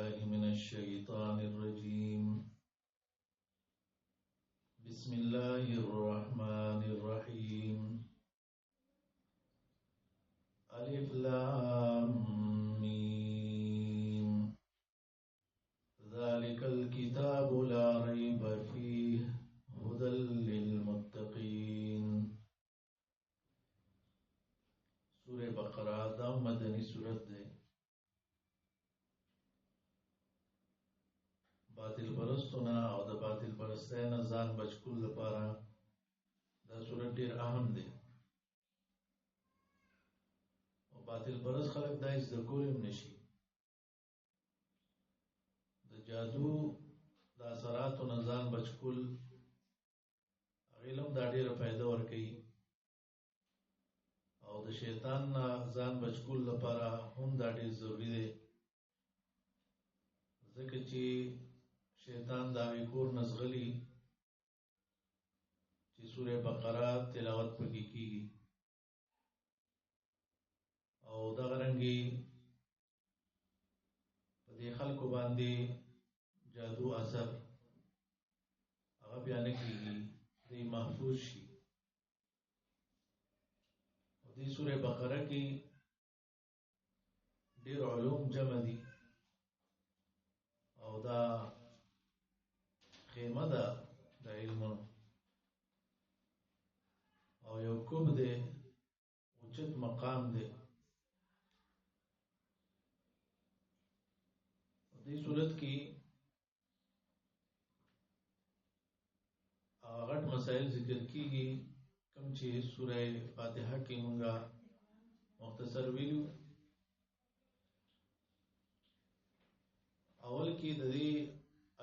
بالله من الشيطان الرجيم. بسم الله الرحمن الرحيم. ألف لام ميم. ذلك الكتاب لا ريب فيه هدى للمتقين. سورة بقرة دا مدنی سورت ده. باطل پرستونه او د باطل پرستۍ ځان بچکول لپاره دا سورت ډیر اهم دی. او باطل پرست خلک دا زده کول هم نشي. د جادو د اثراتو نه ځان بچکول علم دا ډیره فائدہ ورکوي. او د شیطان نه ځان بچکول لپاره هم دا ډیر ضروری دی. ځکه چې شیطان دا کور نزغلی چې سوره بقره تلاوت پکې کیږي او دا غرنګي په دې خلکو باندې جادو اثر هغه بیان کیږي دې محفوظ شي. او دې سوره بقره کې ډېر علوم جمع دي او دا خیمه ده د علمونو او یو کوم دی اوچت مقام دی. دې صورت کې غټ مسائل ذکر کیږي کوم چې سوره فاتحه کې مونږه مختصر ویلو. اول کې د دې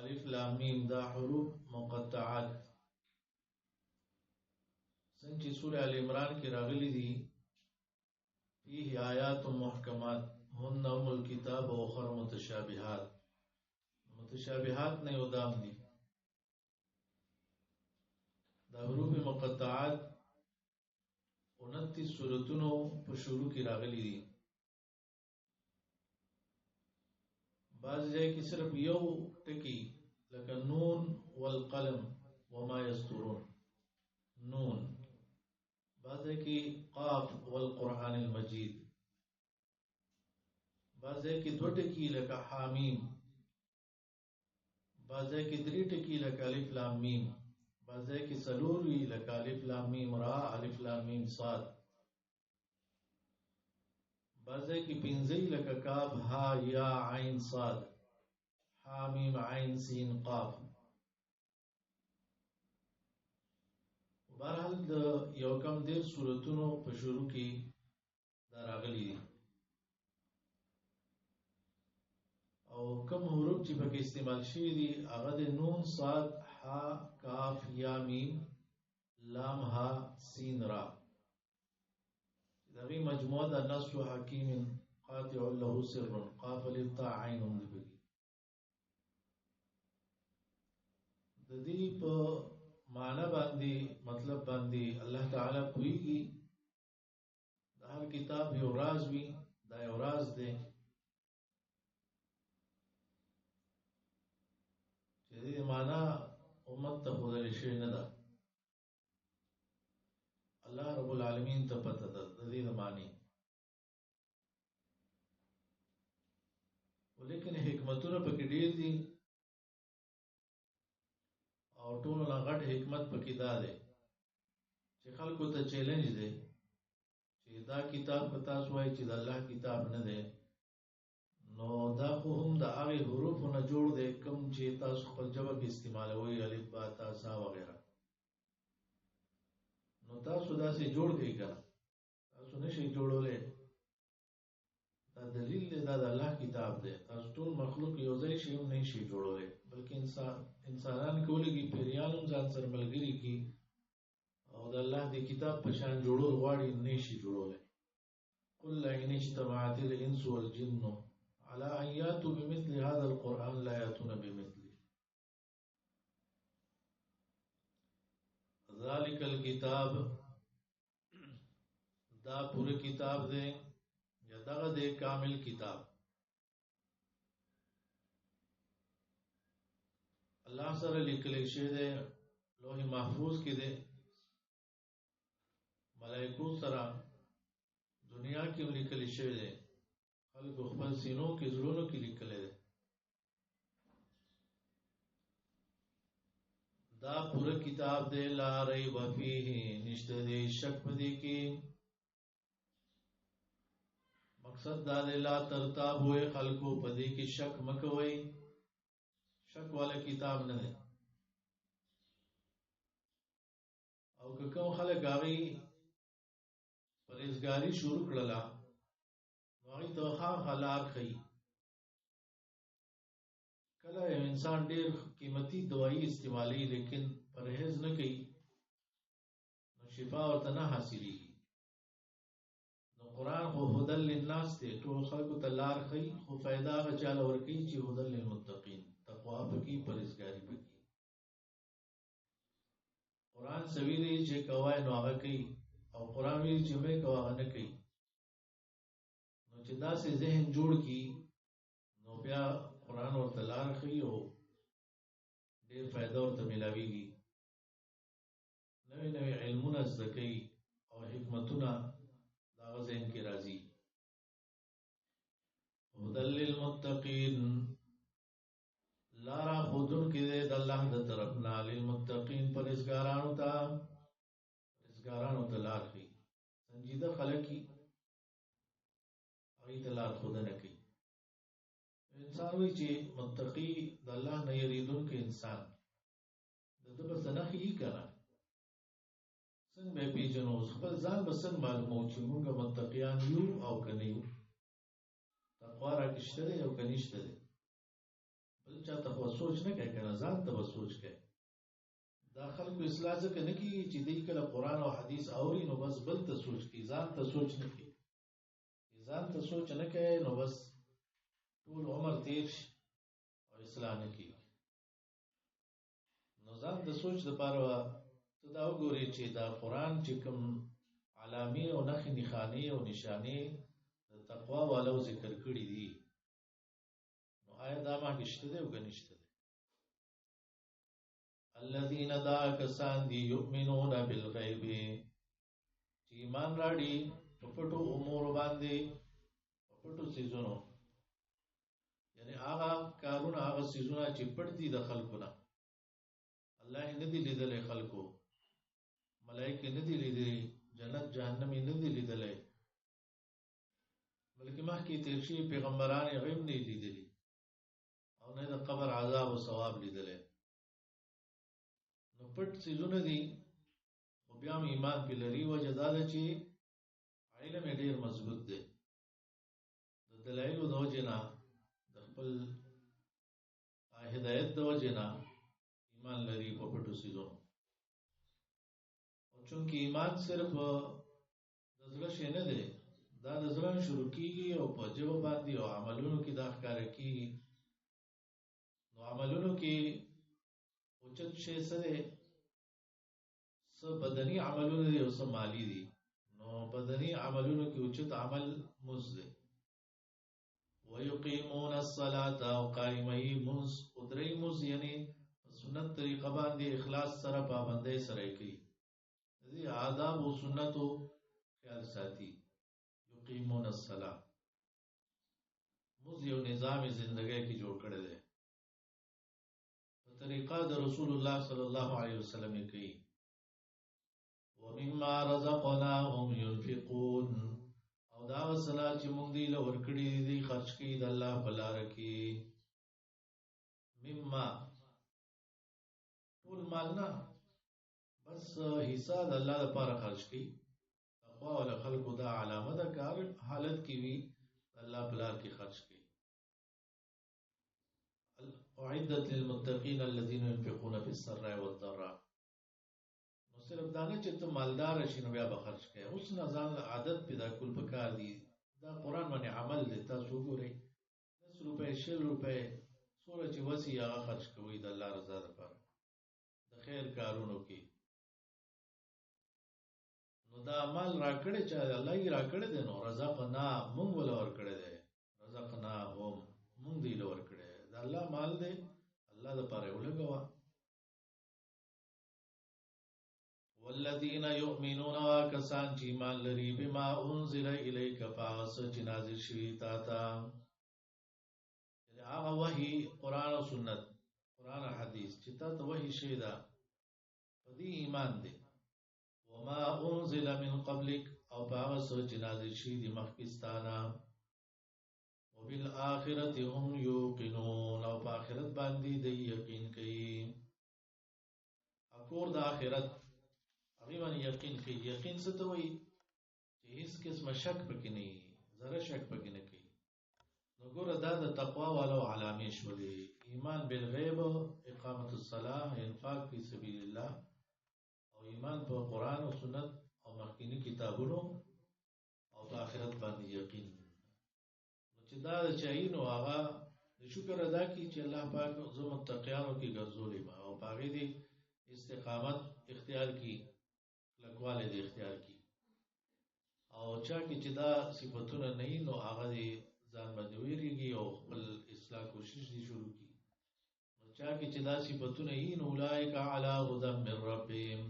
الف لام میم دا حروف مقطعات څنګه چې سوره ال عمران کې راغلي دي فيه آیات محکمات هن ام الكتاب و اخر متشابهات. متشابهات نه یودام دي. دا حروف مقطعات 29 سورتونو په شروع کې راغلي دي. بعض ځای کې صرف یو ټکی لکه نون والقلم وما یسترون نون. بعض ځای کې قاف والقرآن المجید. بعض ځای کې دو ټکی لکه حامیم. بعض ځای کې درې ټکی لکه الف لام میم. بعض ځای کې څلور وی لکه الف لام میم را الف لام میم صاد. بعضی کی پنځه لکه کاف ها یا عین صاد ها میم عین سین قاف. بهرحال د یو کم ډیر سورتونو په شروع کې دا راغلي دي او کم حروف چې پکې استعمال شوي دي هغه د نون صاد ها کاف یا میم لام ها سین را. دغه مجموعه د نص حکیم قاطع له سر قاف الف تا عین دی. د دې په معنا باندې مطلب باندې الله تعالی کوي. د هر کتاب یو راز وي. دا یو راز دی چې دې معنا امت ته خدای شي نه ده. الله رب العالمین ته پته ده د دې معنی. ولیکن حکمتونه پکې ډېر دي او ټول نه غټ حکمت پکې دا ده چې خلکو ته چیلنج دی چې دا کتاب په تاسو وایي چې د الله کتاب نه دی نو دا خو هم د هغه حروفو نه جوړ دی کوم چې تاسو خپل ژبه کې استعمالوي الف با تا سا وغیرہ. نو تاسو داسې جوړ کړئ کنه. تاسو نشئ جوړولای. دا دلیل دی دا د الله کتاب دی. تاسو ټول مخلوق یو ځای شي هم نشئ جوړولای بلکې انسانان کولیږي پیریان هم ځان سره ملګري کی او د الله دی کتاب په شان جوړول غواړي نشئ جوړولای. قل لئن اجتمعت الانس والجن على ان ياتوا بمثل هذا القران لا ياتون بمثله. ذالک الکتاب دا پورا کتاب دے یا دغه دے کامل کتاب. سره لیکل شوی دی لوح محفوظ کې دی ملائکو سره دنیا کې لیکل شوی دی خلق خپل سینو کې زړونو کې لیکل دی دا پورا کتاب دی لا ریب فیه نشته دی شک پدې کې مقصد دا دی لا ترتاب ہوئے خلقو پدې کې شک مکوي شک والا کتاب نه دی او که کوم خلک هغه پرهیزګاری شروع کړله نو هغه ته حالات خي کله انسان ډیر قیمتي دوايي استعمالي لیکن پرهیز نه کوي نو شفا ورته نه حاصلېږي نو قرآن خو هدل للناس دی ټول خلکو ته لار خي خو فایده هغه چاله ورکوي چې هدل للمتقین تقوا پکې پرهیزګاري پکې قرآن سویلی چې کوای نو هغه کوي او قرآن ویل چې مې کوه هغه نه کوي نو چې داسې ذهن جوړ کی نو بیا قرآن ورته لار ښیي او ډېر فایده ورته ملاویږي نوې نوې علمونه زده کوي او حکمتونه د هغه ذهن کې راځي هدل للمتقین لارا خودون کې د الله د طرف نه للمتقین پرهیزګارانو ته لار ښیي سنجیده خلک هغوی ته لار ښودنه کوي انسان وایي چې متقي د الله نه یریدونکی انسان د ده به څه نښې وي که نه څنګه به یې پېژنو خپل ځان به څنګه معلوموو چې موږ متقیان یو او که نه یو تقوا راکې شته دی او که نشته دی بل چا ته خو سوچ نه کوي که نه ځان ته به سوچ کوي دا خلکو اصلاح ځکه نه کېږي چې دوی کله قرآن او حدیث اوري نو بس بل ته سوچ کوي ځان ته سوچ نه کوي ځان ته سوچ نه کوي نو بس ټول عمر تیر شي او اصلاح نه کېږي نو ځان د سوچ دپاره ته دا وګورې چې دا قرآن چې کوم علامې او نښې نښانې او نشانې د تقوا والو ذکر کړي دي نو آیا دا ماکې شته دی او که نشته دی الذین دا کسان دي یؤمنون بالغیب چې ایمان راړي په پټو امور باندې په پټو څیزونو یعنی هغه کارونه هغه څیزونه چې پټ دي د خلکو نه الله نه دي لیدلی خلکو ملائکه نه دي لیدلی جنت جهنم یې نه دي لیدلی بلکې مخکې تیر شوي پیغمبران یې غیب نه لیدلی او نه د قبر عذاب او ثواب لیدلی نو پټ څیزونه دي خو بیا هم ایمان پې لري وجه دا ده چې علم یې ډېر مضبوط دی د دلایلو د وجې نه د خپل هدایت د وجې نه ایمان لري په پټو څیزونو او چونکې ایمان صرف د زړه شی نه دی دا د زړه شروع کېږي او په ژبه باندې او عملونو کې دا ښکاره کېږي نو عملونو کې اوچت شی څه دی څه بدني عملونه دي او څه مالی دي نو بدني عملونو کې اوچت عمل مز دی ويقيمون الصلاة او قائمي مز ادري مز یعنی سنت طریقه باندې اخلاص سره پابندۍ سره کوي دې آداب او سنتو خیال ساتي یقیمون الصلاة مز یو نظام زندګۍ کې جوړ کړی دی په طریقه د رسول الله صلی الله علیه وسلم کوي ومما رزقناهم ينفقون او دا وسلا چې موږ دی له ورکړي دي خرج کړي د الله په لار کې مما ټول مال نه بس حصہ د الله لپاره خرج کړي تقوا ول خلق دا علامه ده کار حالت کې وي الله په لار کې خرج کړي اعدت للمتقين الذين ينفقون في السراء والضراء نو صرف دا نه چې ته مالدار شې نو بیا به خرج کړې اوس نه ځان عادت پیدا کول پکار دي دا قرآن باندې عمل دی تاسو وګورئ 10 روپۍ 20 روپۍ څومره چې وسي هغه خرج کوئ د الله رضا لپاره د خیر کارونو کې نو دا عمل راکړی چې الله یې راکړی دی نو رزقنا مونږ ولا ورکړی دی رزقنا هم مونږ دی له ورکړی دا الله مال دی الله لپاره ولګوه یؤمنون کسان چې ایمان لري بما انزل الیک فاس چې نازل شوی تا ته یعنی هغه وحی قران او سنت قران او حدیث چې تا ته وحی شوی دا په دې ایمان دی وما انزل من قبلک او فاس چې نازل شوی دی مخکستانه وبالآخرة هم یوقنون او په آخرت باندې د یقین کوي اکور د آخرت هغه باندې یقین کوي یقین څه ته وایي چې هیڅ قسم شک پکې نه وي ذره شک پکې نه کوي نو ګوره دا د تقوا والو علامې شولې ایمان بالغیب اقامت الصلاة انفاق فی سبیل الله او ایمان په قرآن او سنت او مخکینی کتابونو او په آخرت باندې یقین چې دا د چاینو هغه د شکر ادا کی چې الله پاک زو متقیانو کې ګرځولې ما او پاغې دي استقامت اختیار کی لکواله دي اختیار کی او چا کې چې دا صفاتونه نه نو هغه دي ځان باندې ویریږي او خپل اصلاح کوشش دي شروع کی نو چا کې چې دا صفاتونه نو اولئک علی هدى من ربهم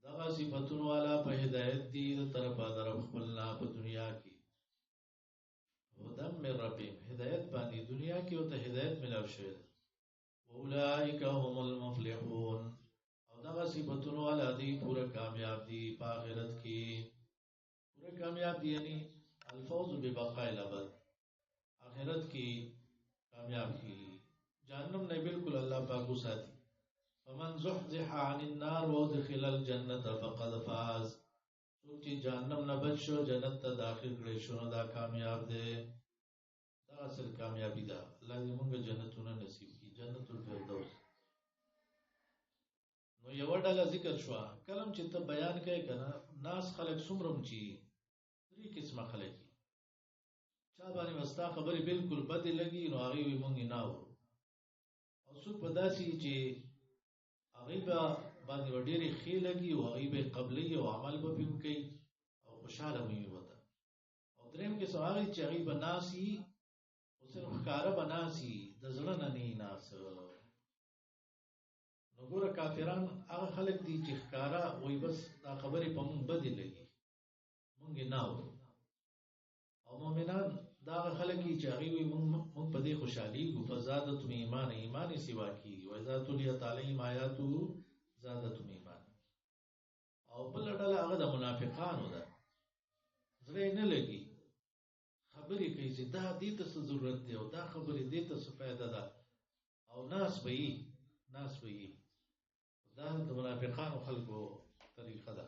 دا صفاتونه والا په هدایت دي تر طرفه در خپلنا په دنیا کې هدى من ربهم هدایت باندې دنیا کې او ته هدایت ملاو شوی اولئک هم المفلحون او دا صفاتونه والا دي پورا کامیاب دي په آخرت کې پورا کامیاب دي یعنی الفوز ببقاء الابد آخرت کی کامیاب کی جہنم نے بالکل اللہ پاک کو ساتھی فمن زحزح عن النار وادخل الجنة فقد فاز سوچی جہنم نہ بچ شو جنت ته داخل کړي شو دا کامیاب دی دا اصل کامیابی ده الله دې موږ جنتونه نصیب کړي جنت الفردوس نو یو ډله ذکر شو کلم چې ته بیان کوي کنه ناس خلق سمرم چی درې قسمه خلک چا باندې مستا خبرې بالکل بد لګي نو هغه وي مونږ نه اورو او څوک په داسي چې هغه باندې وړي خې لګي او هغه به قبلي او عمل به پم کوي او خوشاله وي وته او دریم کې سوال چې هغه بناسي او صرف ښکارا بناسي د زړه نه نه ناس نو ګوره کافران هغه خلک دي چې ښکارا وای بس دا خبرې په مونږ بد لګي مونږ نه اورو او مؤمنان دا خلک چې هغه وي مونږ په دې خوشحالي او فزادت ایمان سیوا کی او اذا تلیت علیهم آیاتو زادتهم ایمان او بل ډله هغه د منافقانو ده زړه نه لګي خبرې کوي چې دا دې ته ضرورت دی او دا خبرې دې ته څه فائدہ ده او ناس وي دا د منافقانو خلکو طریقه ده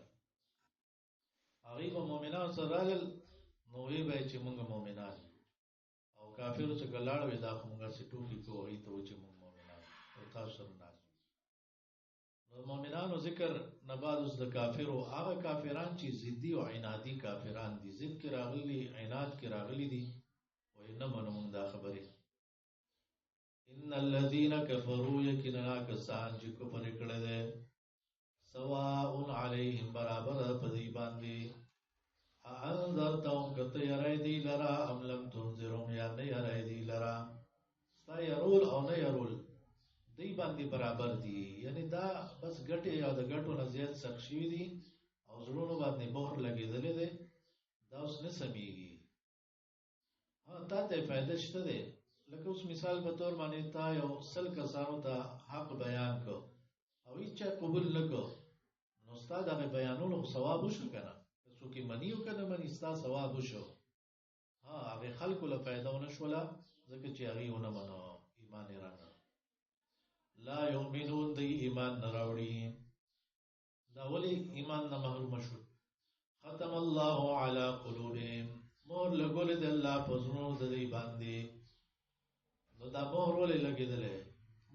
هغه به مؤمنان سره نو وی به چې موږ مؤمنان او کافرو څخه لاړ وي دا موږ سټوکی کوی ته چې موږ مؤمنان او تاسو سره ناز نو مؤمنانو ذکر نه بعد اوس د کافرو هغه کافران چې ضدي او عنادي کافران دي ضد کې راغلي عناد کې راغلي دي او نه منو دا خبره ان الذين كفروا يكننا كسان چې کفر کړل دي سواء عليهم برابر پدی باندې انذرتهم کته یری دی لرا ام لم تنذرهم یا نه یری دی لرا ستا يرول او نه يرول دی باندې برابر دي یعنی دا بس ګټه یا د ګټو نه زیات سخشي دي او زړونو باندې مهر لګیدلې ده دا اوس نه سميږي ها تا ته فائدہ شته ده لکه اوس مثال په تور باندې تا یو سل کسانو ته حق بیان کو او هیڅ قبول نکو نو استاد هغه بیانولو ثواب وشو کنه څو کې منیو کنه منی ستا ثواب وشو ها هغه خلکو له فائدہ ونه شولا ځکه چې هغه ونه منو ایمان یې راغی لا یؤمنون دی ایمان نراوړي دا ولی ایمان نه محروم شو ختم الله علی قلوبهم مور لګول د الله په زړونو د دې باندې نو دا مور ولې لګیدلې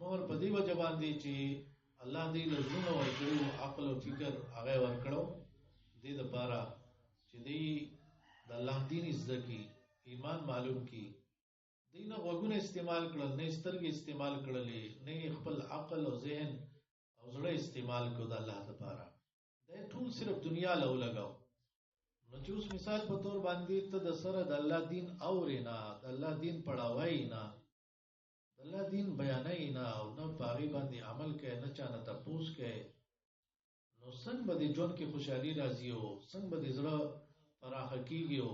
مور په دې وجه باندې چې الله دې لزونه ورکړي عقل او فکر هغه ورکړو دې د پاره چې دې د الله دین عزت کی ایمان معلوم کی دینه وګونه استعمال کړل نه سترګې استعمال کړلې نه خپل عقل او ذهن او زړه استعمال کو د الله لپاره دا ټول صرف دنیا له لګاو نو چې اوس مثال په تور باندې ته د سره د الله دین اورینا د الله دین پڑھاوای نه د الله دین بیانای نه او نه پاغي باندې عمل کوي نه چانه تاسو کوي نو څنګه به د ژوند کې خوشحالي راځي او څنګه به د زړه پراخه کیږي او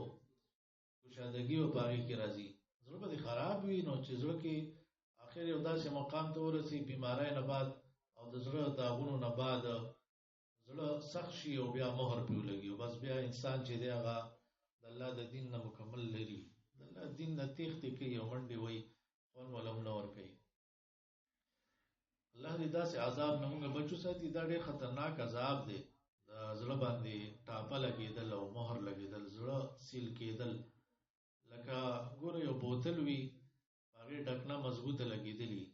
خوشادګي او پاغي کې راځي زړه به خراب وي نو چې زړه کې اخر یو داسې مقام ته ورسي بیماری نه بعد او د زړه داغونو نه بعد زړه سخت شي او بیا مهر پیو لګي او بس بیا انسان چې دی هغه د الله د دین نه مکمل لري د الله دین نه تېښتې کوي او منډې وایي خوند ولم نه ورکوي الله دې داسې عذاب نه موږ بچو ساتي دا ډېر خطرناک عذاب دی د زړه باندې ټاپه لګېدل او مهر لګېدل زړه سیل کېدل لکه ګوره یو بوتل وي هغې ډکنه مضبوطه لګېدلي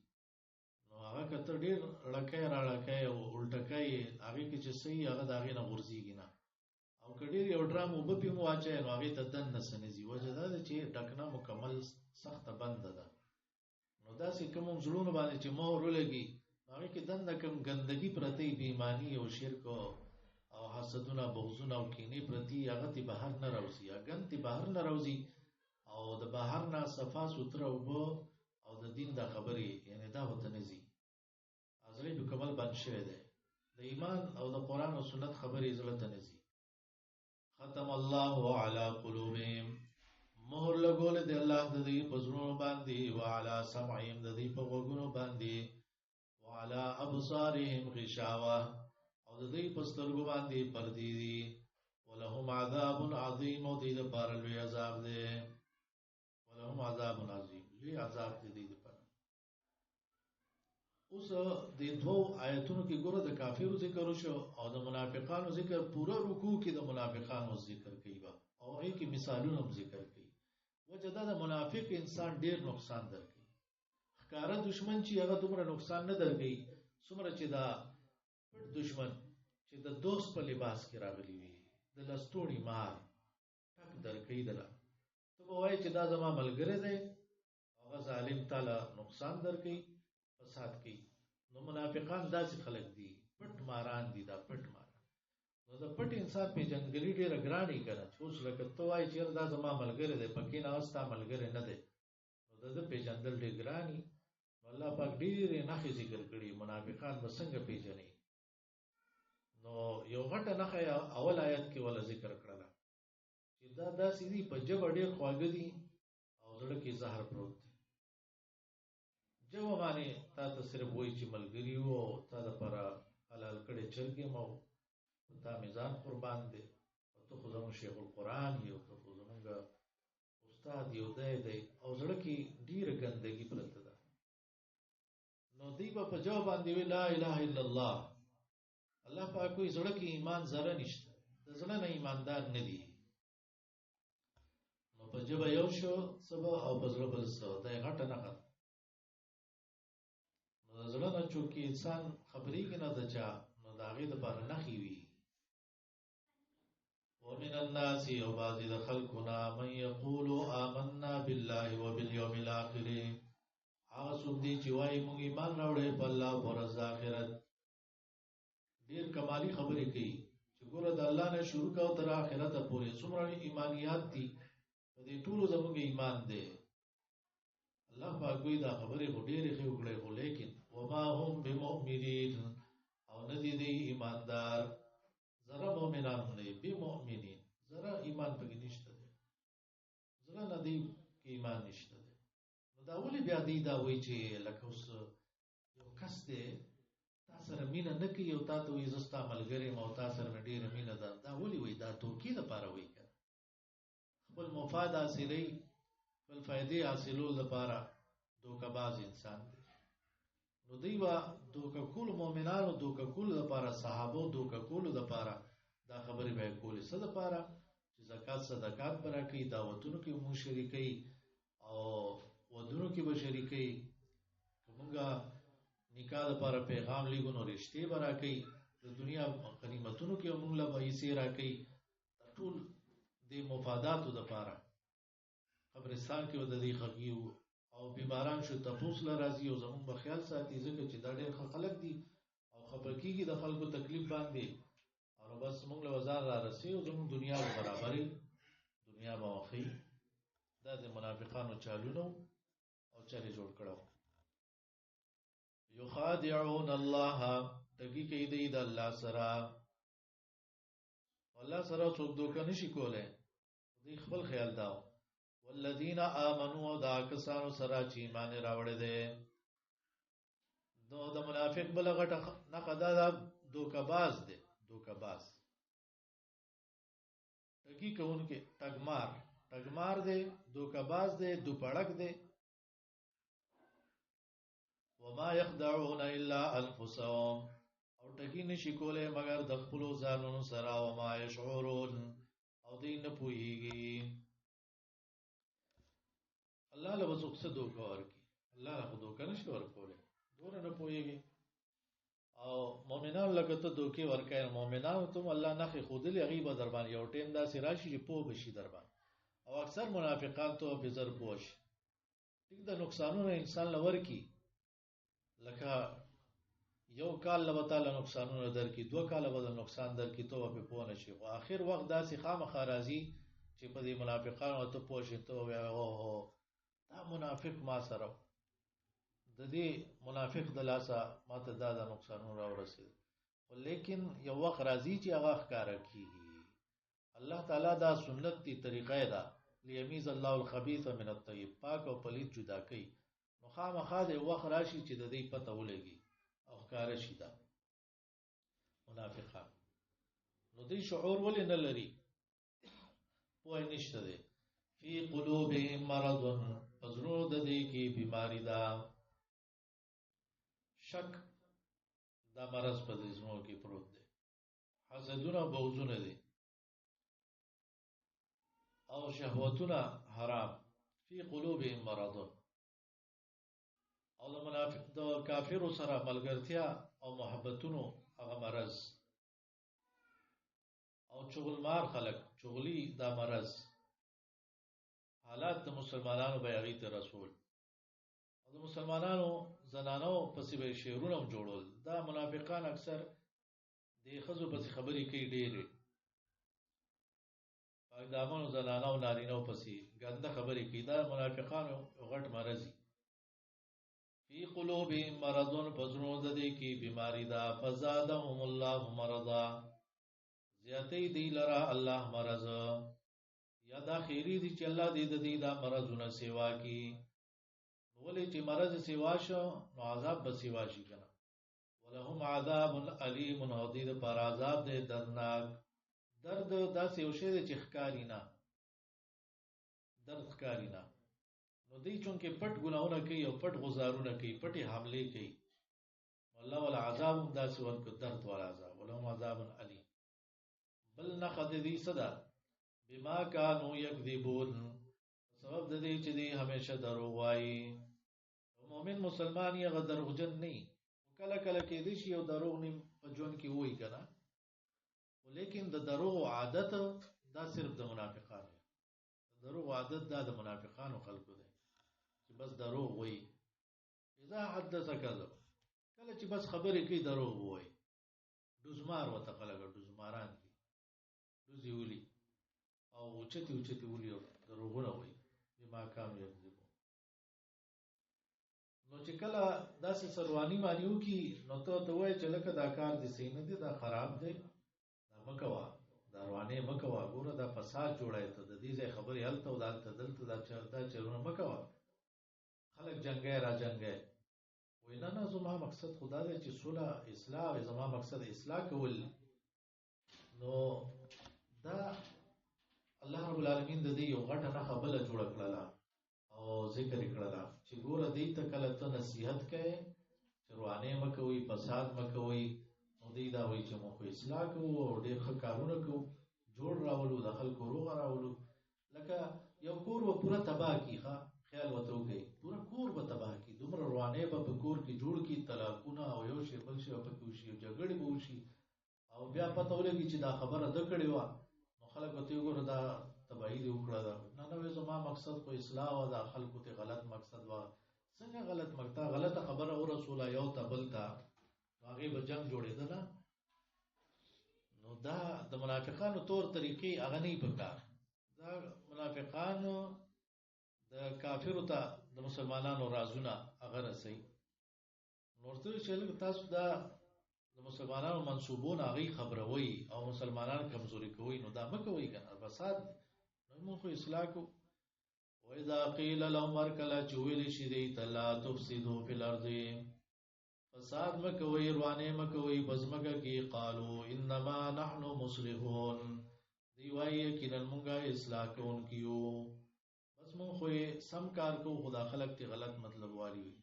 نو هغه که ته ډېر ړکی راړکی او الټکی یې هغې کې چې څه وي هغه د هغې نه غورځېږي نه او که ډېر یو ډرام اوبه پې مو واچوې نو هغې ته دننه څه نه ځي وجه دا ده چې ډکنه مکمل سخته بنده ده نو داسې کوم زړونو باندې چې مهر ولګي هغې کې دننه کوم ګندګي پرته وي بېایماني او شرک او حسدونه بغضونه او کینې پرتې هغه تې بهر نه راوځي ګند تې بهر نه راوځي او د بهر نه صفا سوتره اوبه او د دین دا خبرې یعنې دا ورته نه ځي زړه مکمل بند شوی دی د ایمان او د قرآن او سنت خبرې زړه ته نه ځي ختم الله علی قلوبهم مهر لګولی دی الله د دوی په زړونو باندې وعلى سمعهم د دوی په غوږونو باندې وعلى ابصارهم غشاوه او د دوی په سترګو باندې پردې دي ولهم عذاب عظیم او دوی دپاره لوی عذاب دی ولهم عذاب عظیم لوی عذاب دی دوی دپاره اوس د دوو آیتونو کې ګوره د کافرو ذکر وشو او د منافقانو ذکر پوره رکوع کې د منافقانو ذکر کوي او هغې کې مثالونه هم ذکر کوي وجه دا د منافق انسان ډېر نقصان درکوي ښکاره دشمن چې هغه دومره نقصان نه درکوي څومره چې دا پټ دشمن چې د دوست په لباس کې راغلی وي د لستوڼي مار ټک درکوي دله ته به وایې چې دا زما ملګری دی هغه ظالم تاله نقصان درکوي فساد کوي نو منافقان داسې خلک دي پټ ماران دي دا پټ ماران نو د پټ انسان پیژندګلي ډېره ګرانې که نه چې اوس لکه ته وایې چې دا زما ملګری دی پکې ناست ستا ملګری نه دی نو د ده پیژندل ډېر ګرانې نو الله پاک ډېرې نښې ذکر کړي منافقان به څنګه پیژني نو یو غټه نښه اول آیت کې ولا ذکر کړله چې دا داسې دي په ژبه ډېر خواږه دي او زړه کې زهر پروت دی ژبه باندې تا ته صرف وایي چې ملګري وو او تا دپاره حلال کړی چرګ یم او تا مې ځان قربان دی او ته خو زموږ شیخ القرآن یې او ته خو زموږ استاد یو دی او زړه کې ډېره ګندګي پرته ده نو دوی به په ژبه باندې وي لا اله الا الله الله پاک وایي زړه کې ایمان ذره نشته د زړه نه ایماندار نه دي نو په ژبه یو شو څه به او په زړه بل څه دا یې غټه نښه ده نو د زړه نه چونکې انسان خبرېږي نه د چا نو د هغې دپاره نښې وي ومن الناس او بعضې د خلکو نه من یقول آمنا بالله وبالیوم الاخر هغه څوک دی چې وایي موږ ایمان راوړی په الله په ورځ د آخرت ډېر کمالي خبرې کوي چې ګوره د الله نه شروع کوه تر آخرته پورې څومره ایمانیات دي په دې ټولو زموږ ایمان دی الله پاک وایي دا خبرې خو ډېرې ښې وکړئ خو لیکن وما هم بمؤمنین او نه دي دی ایماندار ذره مؤمنان هم نه دي بمؤمنین ذره ایمان پکې نشته دی زړه نه دی کې ایمان نشته دی نو دا ولې بیا دی دا وایي چې لکه اوس یو کس دی تا سره مینه نه کوي او تا ته وایي زه ستا ملګری یم او تا سره مې ډېره مینه ده دا ولې وایي دا دوکې دپاره وایي که خپل مفاد حاصلوي خپل فایدې حاصلولو لپاره دوکه باز انسان دی نو دوی به دوکه کولو مؤمنانو دوکه کولو لپاره صحابو دوکه کولو لپاره دا خبرې به یې کولې څه لپاره چې زکات صدقات به راکوي دعوتونو کې به مونږ شریکوي او ودونو کې به شریکوي که مونږ نکاح لپاره پیغام لیږو نو رشتې به راکوي د دنیا غنیمتونو کې به مونږ له پیسې راکوي دا ټول د مفاداتو دپاره قبرستان کې به د دې ښخي او بیماران شو تپوس له راځي او زمونږ به خیال ساتي ځکه چې دا ډېر ښه خلک دي او خفه کېږي د خلکو تکلیف باندې او بس مونږ له وزار را رسي او زمونږ دنیا به برابرې دنیا به وښي دا د منافقانو چالونه او چل یې جوړ کړی یخادعون الله ټګي کوي دی د الله سره الله سره څوک دوکه نشي کولای دې خپل خیال داو والذین آمنوا دا کسانو سره چې ایمان راوړل دي نو د منافق بلغه نه قدا دا دوکباز دي دوکباز ټکی کوونکې ټګمار دي دوکباز دي دوپړک دي وما يخدعون الا انفسهم او ټکی نشي کولای مگر د خپل ځانونو سره وما يشعرون او دې نه پوهیږي الله له وسوک څه دوکه ورکی الله له دوکه نشي ورکوله دور نه پوهیږي او مؤمنان لکه ته دوکي ورکای مؤمنان ته الله نه خودلی غیبه در باندې یو ټیم دا سراشي چې پوه بشي در باندې او اکثر منافقان ته په زر پوش ټیک د نقصانونو انسان لور کی لکه یو کال له تعالی نقصانونه درکې دوه کال به نقصان درکې ته په پوه نشي او اخر وخت داسې خامخا راځي چې په دې منافقانو ته پوښي ته او دا منافق ما سره د دې منافق د لاسه ماته دا نقصانونه راورسېد ولیکن یو وخت راځي چې هغه ښکارا کیږي الله تعالی دا سنت دی طریقې دا لیمیز الله الخبيث من الطيب پاک او پلید جدا کوي نو خامخا د وخت راشي چې د دې پته ولګي او ښکارا شي دا منافقان نو دې شعور ولې نه لري پوه نشته دي فی قلوبهم مرض پزړو د دې کې بیماری ده شک دا مرض په دې زمو کې پروت دی حسدونه بغضونه دي او شهوتونه حرام فی قلوبهم مرض او د منافق د کافر سره ملګرتیا او محبتونو هغه مرض او چغلمار خلق چغلی دا مرض حالات د مسلمانانو بیاغی ته رسول او د مسلمانانو زنانو پسې به شعرونه جوړول دا منافقان اکثر د خزو پسې خبرې کوي ډېرې پاک دامنو زنانو نارینو پسې ګنده خبرې کوي دا منافقانو غټ مرضی فی قلوبهم مرض فزرون د دې کې بیماری دا فزادهم الله مرضا زیاتې دی لرا الله مرض یا دا خیری دی چې الله دې د دې دا مرضونه سیوا کی ولې چې مرض سیوا شو نو عذاب به سیوا شي کنه ولهم عذاب الیم حدید پر عذاب دې دردناک درد داسې یو شی چې ښکاری نه درد ښکاری نه نو دی چونکه پټ ګناونه کوي او پټ غزارونه کوي پټي حمله کوي والله ولا عذاب داسې ورکو درد ولا عذاب ولهم عذاب الیم بل نخذ دې صدا بما كانوا يكذبون سبب د دې چې دې همیشه دروغ وایي مؤمن مسلمان یې دروغجن نه کله کله کې دې شی او دروغ نه په جون کې وایي کنه ولیکن د دروغ عادت دا صرف د منافقانو دروغ عادت دا د منافقانو خلقو دی چې بس دروغ وایي اذا حدث كذب کله چې بس خبرې کوي دروغ وایي دوزمار وته خلک دوزماران دي دوزي ولي او اوچتی ولي دروغونه وایي بما كانوا يكذبون نو چې کله داسې سروانی مانیو کی نو ته وایي چې لکه دا کار دي سینه دي دا خراب دی دا مکوا دا روانه مکوا ګوره دا فساد جوړای ته د دې ځای خبرې هلته او دلته دا چرونه مکوا خلک جنگي را جنگي وینا نه زما مقصد خدا دې چې صلح اصلاح زما مقصد اصلاح کول نو دا الله رب العالمین د دې یو غټه نه خبره جوړ کړل او ذکر کړل چې ګوره دې ته کله ته نصيحت کړي چې روانه مکوي فساد مکوي نو دې دا وایي چې موږ اصلاح کوو او ډېر ښه کارونه کوو جوړ راولو د خلکو روغ راولو لکه یو کور و پوره تباہ کیخه خیال وته وکي پوره کور به تباہ کی دومره روانه به په کور کې جوړ کی طلاقونه او یو شی بل شی په کې وشي جګړې به وشي او بیا پته ولګي چې دا خبره د کړې و خلک ته وګوره دا تبعی دی وکړه دا نه نو زما مقصد خو اصلاح او دا خلکو ته غلط مقصد و څنګه غلط مقصد غلطه خبره او رسول یو تبلتا هغه به جنگ جوړېده نه نو دا د منافقانو تور طریقې هغه نه پکار دا منافقانو د کافرو ته د مسلمانانو رازونه هغه رسي نورته چې تاسو دا د مسلمانانو منسوبون هغه خبروي او مسلمانان کمزوري کوي، نو دا مکوي کنه فساد. نو موږ خو اصلاح کو. واذا قيل لهم اركلا چويل شدي تلا تفسدوا في الارض، فساد مکوي روانه مکوي بزمګه کی، قالوا انما نحن مصلحون، دی وایي کینن مونږه اصلاح کوونکیو، بس مونږ خو سم کار کو، خدا خلق ته غلط مطلب والی وي.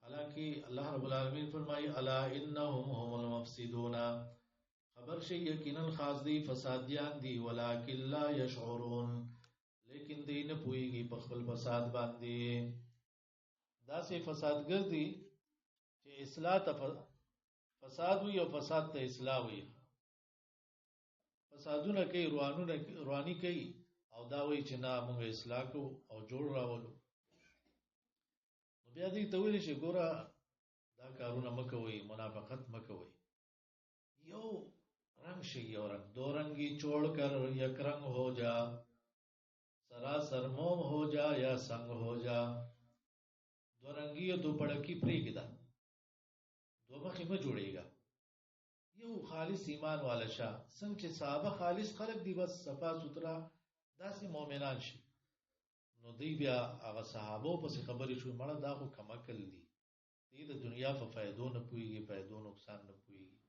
حالانکه الله رب العالمین فرمایي الا انهم هم المفسدون، خبر شي یقینا خاص دی فسادیان دی، ولکن لا يشعرون، لیکن دی نه پويږي په خپل فساد باندې. دا سه فسادګر دي چې اصلاح ته فساد وي او فساد ته اصلاح وي. فسادونه کوي، رواني کوي او دا وایي چې نه موږ اصلاح کو او جوړ راولو. نو بیا دې ته ویل شي ګوره دا کارونه مکوئ، منافقت مکوئ. یو رنگ شي، یو رنگ دو رنگی چھوڑ کر یک رنگ ہو جا، سراسر موم ہو جا یا سنگ ہو جا. دو رنگی دو پڑکی پریږدي دا دو مخې مه جوړېږه، یو خالص ایمان والا شه. څنګه چې صحابه خالص خلق دی، بس صفا سوترا داسې مؤمنان شي. نو دی بیا هغه صحابو پسې خبرې شوې، مړه دا خو کمکل دي، دی د دنیا په فائدو نه پوهېږي، فائدو نقصان نه پوهېږي،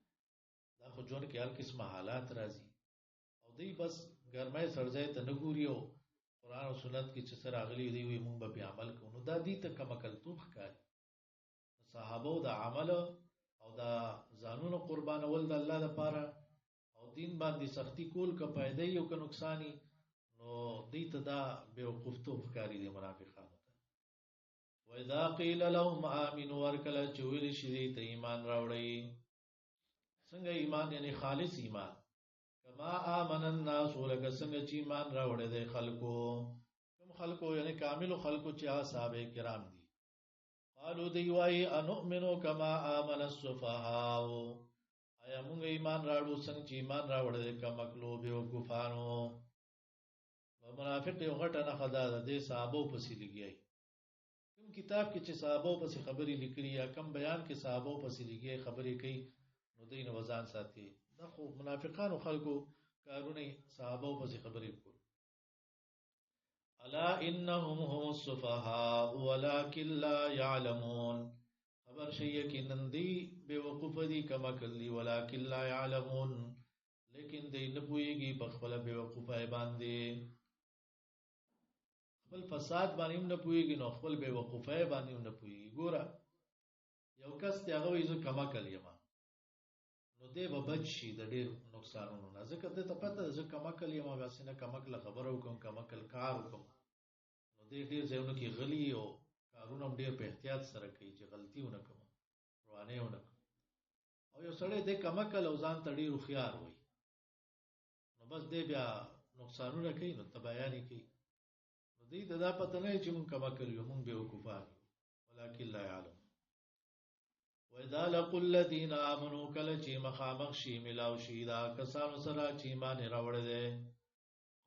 دا خو ژوند کې هر قسمه حالات راځي. او دی بس ګرمۍ سړځای ته نه ګوري او قرآن او سنت کې چې څه راغلي دی وایي مونږ به پې عمل کوو. نو دا دې ته کمکلتوب ښکاري. صحابو د عمل او دا ځانونو قربانول د الله لپاره او دین باندې سختی کول که فائدې او که نقصانی، نو دې ته دا بیوقوفتوب ښکاري دی منافقانو ته. واذا قيل لهم آمنوا، ورکله چې ویل شي دې ته ایمان راوړئ. څنګه ایمان؟ یعنی خالص ایمان. کما آمن الناس، ولکه څنګه چې ایمان راوړی دی خلکو. کوم خلکو؟ یعنی کاملو خلکو چې صحابه کرام دي. قالو دی وای انؤمنو کما آمن السفهاء، آیا موږ ایمان راوړو څنګه چې ایمان راوړل دي کمکلو بیوقوفانو. منافق یو غټه نه خدا ده، د صحابو پسې لګیای. کوم کتاب کې چې صحابو پسې خبرې لیکلي یا کم بیان کې صحابو پسې لګیای خبرې کوي، نو دین وزن ساتي. دا خو منافقانو خلکو کارونه، صحابو پسې خبرې کول. الا انهم هم السفهاء ولكن لا يعلمون، خبر شي یقینا دی بیوقوف دي کما کلی، ولكن لا يعلمون، لیکن دی نه پوهیږي په خپل بیوقوفای باندې، خپل فساد باندې نه پوهیږي، نو خپل بیوقوفای باندې نه پوهیږي. ګوره یو کس ته هغه وایي زه کما کلی ما، نو دی به بچ شي د ډېر نقصانونو نه، ځکه ته پته ده زه کمکل یم، بس نه کمکل خبره وکړم، کمکل کار وکړم. نو دی ډېر ځایونو کې غلی او کارونه هم ډېر په احتیاط سره کوي چې غلطي ونه کړم، روانې ونه کړم. او یو سړی دی کمکل او ځان ته ډېر هوښیار وایي، نو بس دی بیا نقصانونه کوي، نو تباهیانې کوي. نو دی ته دا پته نه چې مونږ کمکل یو، مونږ بیوقوفان یو، ولکن لا یعلم. وَإِذَا لَقُوا الَّذِينَ آمَنُوا، کله چې مخامخ شي ملاو شي دا کسانو سره چې ایمان راوړی دی،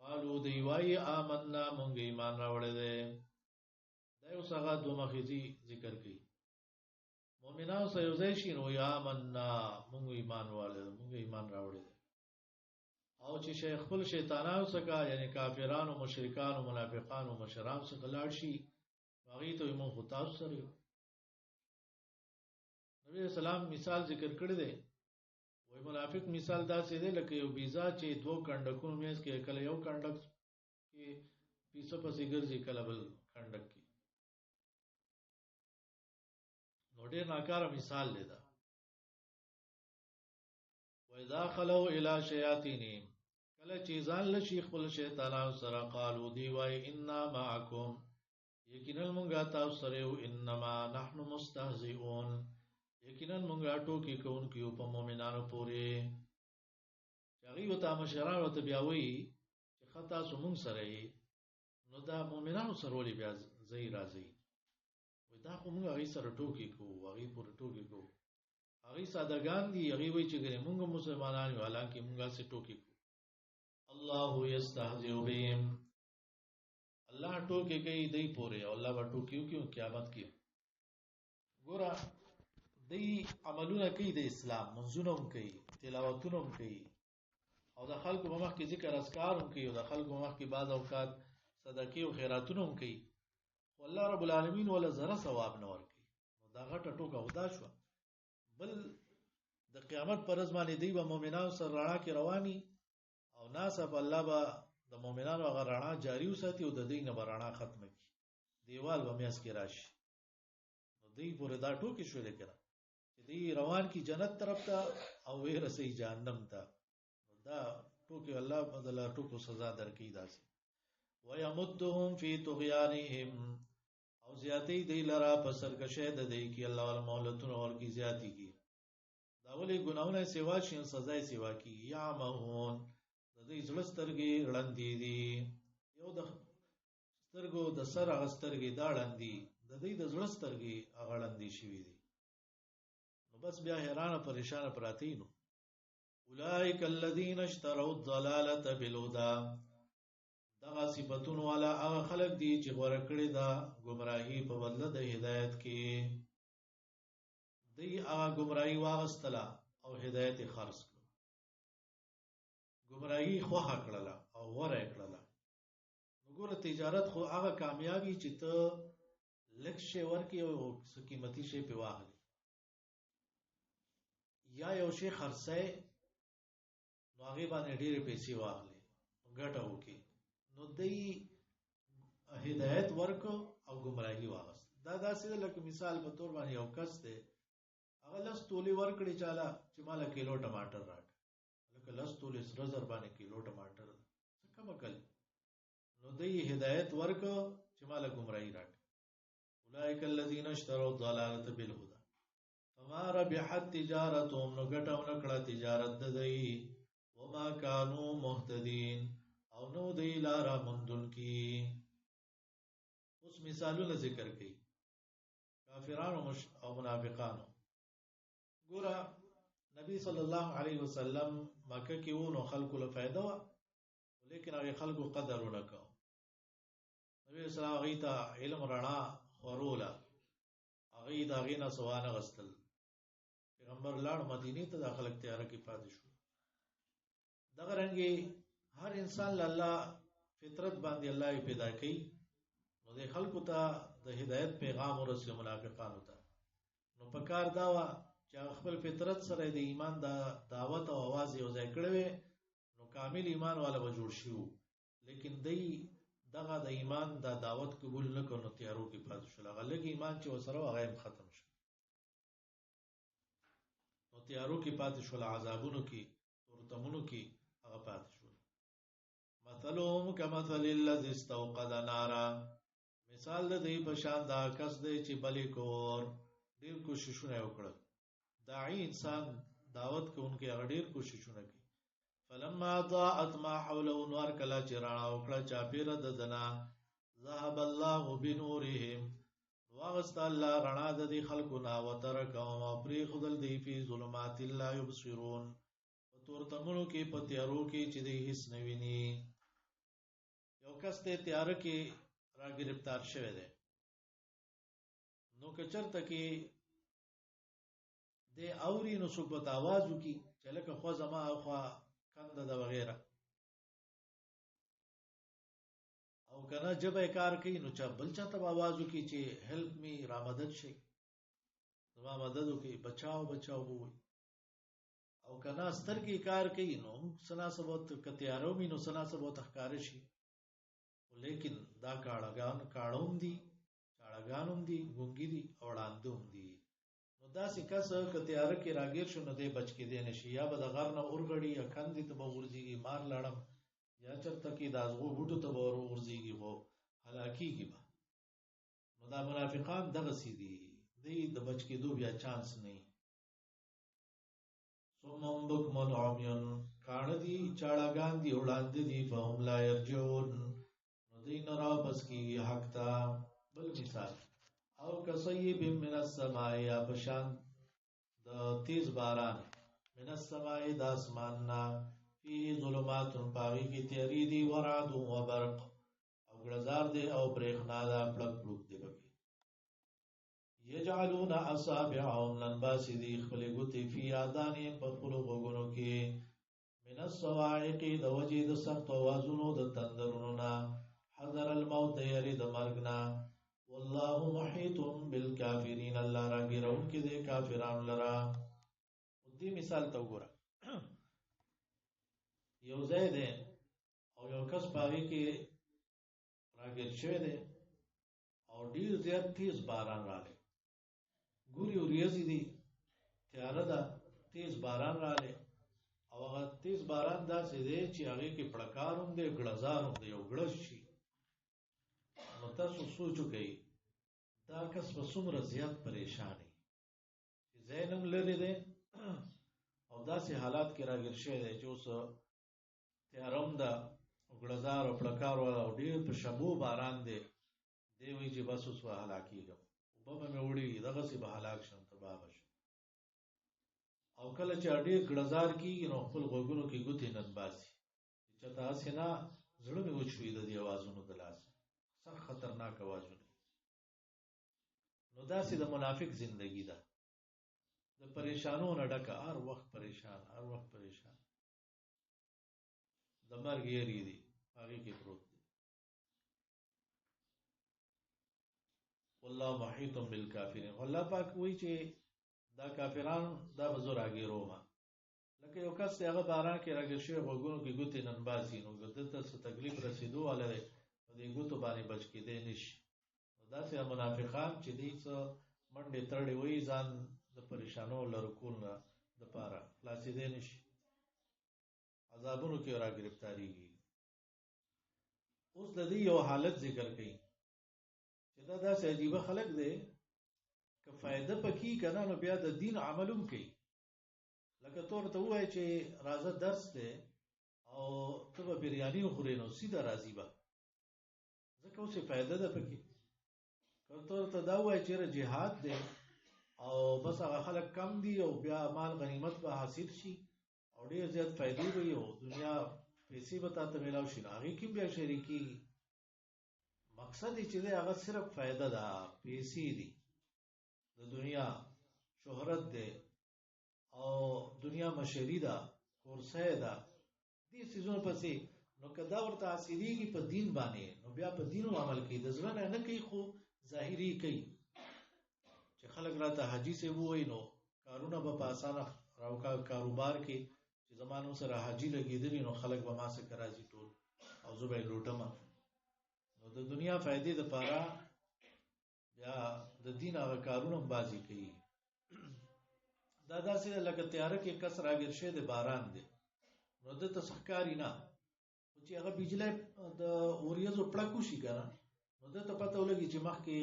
قالو دی وایي آمنا مونږ ایمان راوړی دی. دا یو څنګه دوه مخیزي ذکر کوي. مؤمنانو سره یو ځای شي نو یا آمنا مونږ ایمان والو، مونږ ایمان راوړی دی. او چې شیخ خپل شیطانانو څخه یعنی کافرانو، مشرکانو، منافقانو، مشرانو څخه لاړ شي، هغه ته مونږ خو تاسو سره یو. نبی اسلام مثال ذکر کړی دی، وای منافق مثال داسې دی لکه یو بیزا چې دوه کنډکونو میز کې کله یو کنډک کې پیسه پسې ګرځي، کله بل کنډک کې، نو ډېر ناکاره مثال دی دا. وَإِذَا خَلَوْا إِلَى شَيَاطِينِهِمْ، کله چې ځان لشي خپل شیطانانو سره، قالو دی وای انا معکم، یقینا مونږه تاسو سره یو، انما نحن مستهزئون، یقینا مونږه ټوکی کوونکي په مؤمنانو پورې. چې هغوی ورته مشران ورته بیا وایي چې ښه تاسو مونږ سره یې، نو دا مؤمنانو سره ولې بیا ځئ راځئ؟ وایي دا خو مونږ هغوی سره ټوکی کوو، هغوی پورې ټوکی کوو. هغوی سادهګان دي، هغوی وایي چې ګنې مونږ مسلمانان یو، حالانکې مونږ هسې ټوکی کوو. الله یستهزئ بهم، الله ټوکی کوي دی پورې، او الله به ټوکی وکړي قیامت کې. ګوره دی عملونه کوي د اسلام، منځونه هم کوي، تلاوتونه هم کوي، او د خلکو په مخ کې ذکر اذکار هم کوي، او د خلکو په مخ کې بعض اوقات صدقې او خیراتونه هم کوي، خو الله رب العالمین ولا ذره ثواب نه ورکوي. نو دا غټه ټوکه ودا شو. بل د قیامت پر ورځ باندې دی به مؤمنانو سره رڼا کې رواني، او ناڅاپه الله به د مؤمنانو هغه رڼا جاری وساتي او د دې نه به رڼا ختمه کړي، دیوال به میاس کې راشي. نو دی پورې دا ټوکې شولې کړه چې دی روان کی جنت طرف ته او وې رسي جهنم ته. دا ټوکې الله بدل ټوکو سزا درکې داسې. ويمدهم في طغيانهم، او زیاتی دی لرا په سرکشه د دی کې الله ول مولتون اور کی زیاتی کی. دا ولې ګناونه سیوا شي سزا یې سیوا کی. یا مهون د دې زړسترګي رړندې دي، یو د سترګو د سر اغسترګي دا رړندې، د دې د زړسترګي اغړندې شوی دي. نو بس بیا حیران پریشان پراتینو. اولئک الذین اشتروا الضلاله بالهدى، دغه صفاتون والا هغه خلق دي چې غوړه کړی دا گمراهی په بدله د هدایت کې. دی هغه گمراهی واغستله او هدایت خرڅ کړ. گمراهی خوخه کړله او غوړه کړله. وګوره تجارت خو هغه کامیابی چې ته لک شی ورکی او قیمتي شی په واخلې، یا یو شی خرڅه نو هغه باندې ډېرې پیسې واخلې ګټه وکي. نو دی هدایت ورکو او گمراهی واغست. دا داسې لکه مثال په تور باندې یو کس دی هغه لس تولې ورکړي چاله چې مالا کیلو ټماټر راک، لکه لس تولې سره زر باندې کیلو ټماټر څه کم کل. نو دی هدایت ورکو چې مالا گمراهی راک. اولئک الذین اشتروا الضلاله بالهدى فما ربحت تجارتهم، نو ګټه ونکړه تجارت د دی. وما كانوا مهتدين، او نو دی لارا مندون کی. اوس مثالونه ذکر کړي کافرانو او منافقانو. ګوره نبی صلی الله علیه وسلم مکه کې وونو خلکو له فائدہ وا، لیکن هغه خلکو قدر ونکاو. نبی اسلام هغه ته علم رڼا خورولا، هغه دا غینه سوانه غستل. پیغمبر لاړ مدینه ته د خلک تیار کې پاتې شو. دغه رنګي هر انسان له الله فطرت باندې الله پیدا کړي، نو د خلکو ته د هدایت پیغام ورسې منافقانو ته. نو په کار دا وا چې خپل فطرت سره د ایمان د دعوت او आवाज یو ځای کړي، نو کامل ایمان والا به جوړ شي. لیکن دی دغه د ایمان د دعوت قبول نه کړو، نو تیارو کې پاتې شو. هغه لګ ایمان چې وسره هغه ختم شو، نو تیارو کې پاتې شو، عذابونو کې ورتمونو کې هغه پاتې شو. مثلهم کمثل الذی استوقد نارا، مثال د دې په شان دا کس دی چې بلې کور ډیر کوششونه وکړل. داعی انسان دعوت کوونکی هغه ډیر کوششونه کوي. فلما ضاءت ما حوله، نور کلا چې رانا وکړه چاپیره د دنا، ذهب الله بنورهم، واغست الله رڼا د دې خلکو نا وترکهم او پری خدل دی فی ظلمات لا یبصرون، تورتمونو کې په تیارو کې چې دی هیڅ نه ویني. یو کس ته تیار کې را گرفتار شوی دی، نو کچرته کې د اوري نو څوک په आवाज وکي چې لکه خو زما خو کنده د وغیرہ، او کنه جبه کار کوي نو چا بل چاته आवाज وکي چې هیلپ می را مدد شي، زما مدد وکي، بچاو بچاو وي. او کنا ستر کې کار کوي نو سنا سبوت کتیارو مینو سنا سبوت ښکار شي. لیکن دا کاړوم دي، چاړګانوم دي، ګونګي دي او وړاندوم دي. نو دا سکه سره کتیار کې راګیر شو نو دې بچ کې دی نشي، یا به د غر نه اورګړي یا کندې ته به ورځيږي مار لړم، یا چرته کې دازغو بوټو ته به ورځيږي وو هلاکیږي به. نو دا منافقان دغه سي دي، دې د بچ کې دو بیا چانس نه. سومم بکمن عمیون، کان دی چاړګان دی وړاندې دی، فهم لا يرجون، نو دین را پس کی حق تا. بل مثال او کصیب من السماء، یا بشان د تیز باران، من السماء د اسماننا، فيه ظلمات پاغي کی تیری دی، ورعد و برق، او غلزار دی او برېښنا دا پړک پړک دی بکی. یجعلون اصابعهم لنباسی دی خپل ګوتې فی آذانهم په خپلو غوږونو کې من الصواعق د وجې د سخت اوازونو د تندرونو نه حذر الموت یری د مرګ نه والله محیط بالکافرین الله راګیرونکي د کافرانو لرا. دې مثال ته وګوره، یو ځای دی او یو کس په هغې کې راګیر شوی دی او ډېر زیات تیز باران راغلی، ګوري وریځې دي، تیاره ده، تیز باران راغلی او هغه تیز باران داسې دی چې هغې کې پړکار هم دی، ګړزار هم دی، یو ګړز شي. نو تاسو سوچ وکئ دا کس به څومره زیات پریشان وي چې ځای هم لرې دی او داسې حالات کې راګیر شوی دی چې اوس تیاره هم ده، ګړزار او پړکار والا او ډېر په شبو باران دی. دی وایي چې بس اوس به هلاکېږم، اوبه به مې وړي، دغسې به هلاک شم، تباه به شم. او کله چې ډېر ګړزار کېږي نو خپل غوږونو کې ګوتې ننباسي، چې چېرته هسې نه زړه مې وچوي د دې اوازونو د لاسه، سخت خطرناک اوازونه. نو داسې د منافق زندگی ده، د پریشانو نه ډکه، هر وخت پریشان، هر وخت پریشان، د مرګ یری دی هغې کې پروت دی. والله محیط بالکافرین. الله پاک وایي چې دا کافران دا به زه راګیرومه. لکه یو کس دی هغه باران کې راګیر شوی، غوږونو کې ګوتې ننباسي، نو دلته څه تکلیف رسېدو والا دی، نو دې ګوتو باندې بچ کېدی نه شي. نو داسې منافقان چې دوی څه منډې ترړې وایي ځان د پریشانو لرې کولو نه دپاره خلاصېدی نه شي، عذابونو کې راګرفتارېږي. اوس د دې یو حالت ذکر کوي چې دا داسې عجیبه خلک دی که فایده پکې که نه نو بیا د دین عمل هم کوي. لکه تو ورته ووایې چې راځه درس دی او ته به بریاني وخورې نو سیده راځي به، ځکه اوس یې فایده ده پکې. که ته ورته دا ووایې چېرې جهاد دی او بس هغه خلک کم دي او بیا مال غنیمت به حاصل شي او ډېر زیات فایدې به وي او دنیا پیسې به تا ته میلاو شي، نو هغې کې هم بیا شریکېږي. مقصد یې چې دی هغه صرف فایده ده، پیسې دي، د دنیا شهرت دی او دنیا مشري ده، کورسۍ ده، دې څیزونو پسې. نو که دا ورته حاصلېږي په دین باندې نو بیا په دین عمل کوي، د زړه نه نه کوي خو ظاهري کوي. چې خلک راته حاجي صاحب ووایي نو کارونه به په اسانه راوکا، کاروبار کې چې زما نوم سره حاجي لګېدلي نو خلک به ما څخه راځي ټول او زه به یې لوټمه. نو د دنیا فایدې دپاره بیا د دین هغه کارونه هم بعضې کوي. دا داسې ده لکه تیاره کې کس راګیر شوی دی، باران دی، نو ده ته څه ښکاري نه، خو چې هغه بجلی د وریځو پړک وشي که نه نو ده ته پته ولګي چې مخکې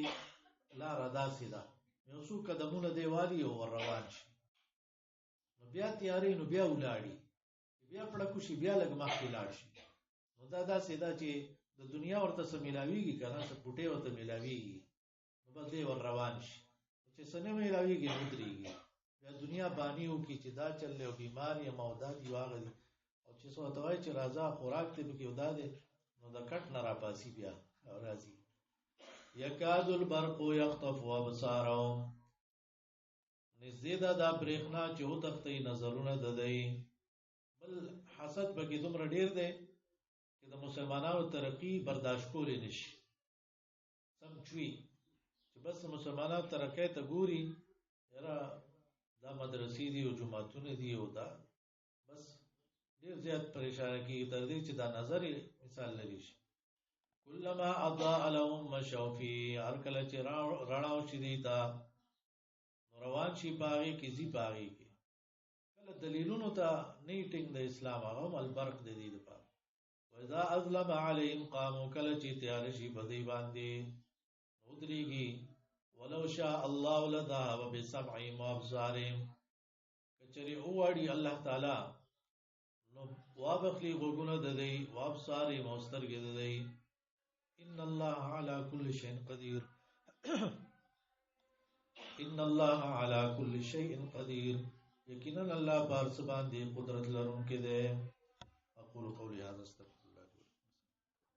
لاره داسې ده، یو څو قدمونه دی والي او ور روان شي. نو بیا تیارې نو بیا ولاړي، بیا پړک وشي بیا لږ مخکې لاړ شي. نو دا داسې ده چې د دنیا ورته څه میلاویږي که نه، څه بوټۍ ورته میلاویږي نو بس دی ور روان شي، چې څه نه میلاویږي نو ودرېږي، بیا دنیا بانې وکړي چې دا چل دی او بیمار یم او دا دي او هغه دي، او چې څه ورته وایي چې راځه خوراک دی پکې او دا دی نو د کټ نه راپاسي بیا راځي. یکاد البرق یخطف ابصارهم، نږدې ده دا برېښنا چې وتښتوي نظرونه د دی. بل حسد پکې دومره ډېر دی چې د مسلمانانو ترقي برداشت کولی نه شي، سم چوي چې بس مسلمانانو ترقۍ ته ګوري، یاره دا مدرسې دي او جوماتونه دي او دا بس ډېر زیات پریشانه کېږي تر دې چې دا نظر یې مثال لري شي. کلما اضاء لهم مشوا فیه، هر کله چې رڼا وشي دوی ته نو روان شي په هغې کې، ځي په هغې کې. کله دلیلونو ته نه یې ټینګ د اسلام، هغه هم البرق د دې دپاره. واذا اظلم علیهم قاموا، کله چې تیاره شي په دوی باندې نو ودرېږي. ولو شاء الله لذهب بسمعهم وابصارهم، که چېرې وغواړي الله تعالی نو وابخلي غوږونه د دوی، وابصارهم او سترګې د دوی. ان الله على كل شيء قدير ان الله على كل شيء قدير، یقینا الله په هر څه باندې قدرت لرونکی دی. اقول قولي هذا استغفر